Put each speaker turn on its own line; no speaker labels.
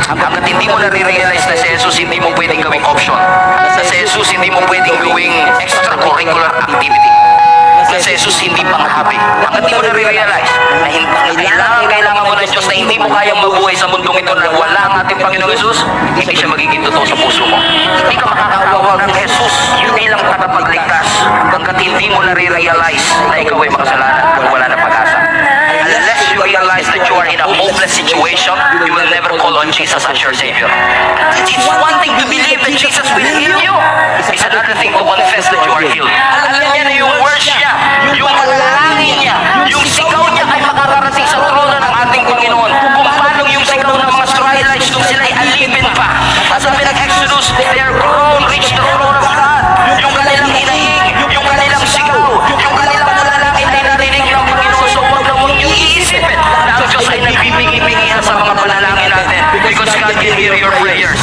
Hanggat hindi mo nare-realize na si Jesus hindi mo pwedeng gawing option. Na si Jesus hindi mo pwedeng gawing extracurricular activity. Na si Jesus hindi pang-habi. Hanggat hindi mo nare-realize na kailangan mo ng Diyos na hindi mo kayang mabuhay sa mundong ito na wala ang ating Panginoong Jesus, hindi siya magiging totoo sa puso mo. Hindi ka makakawag ng Jesus bilang tagapagligtas hanggat hindi mo nare-realize na ikaw ay makasalanan at wala na pag-asa. Unless you realize that you are in a hopeless situation, you will never call on Jesus as your Savior. It's one thing to believe that Jesus will heal you. It's another thing to confess that you are healed. Alam niya na yung words niya, yung panalangin niya, yung sigaw niya ay makararating sa trono ng ating Panginoon. Kung paano yung sigaw ng mga Israelites nung sila'y alipin pa. At sabi ng Exodus, their groan reached the throne of God. Yung kanilang hinaing, yung kanilang sigaw, yung kanilang panalangin ay narinig ng Panginoon. So huwag na huwag niyong iisipin na ang Diyos ay nagbibigay-bigay sa mga panalangin natin because God can hear your prayers.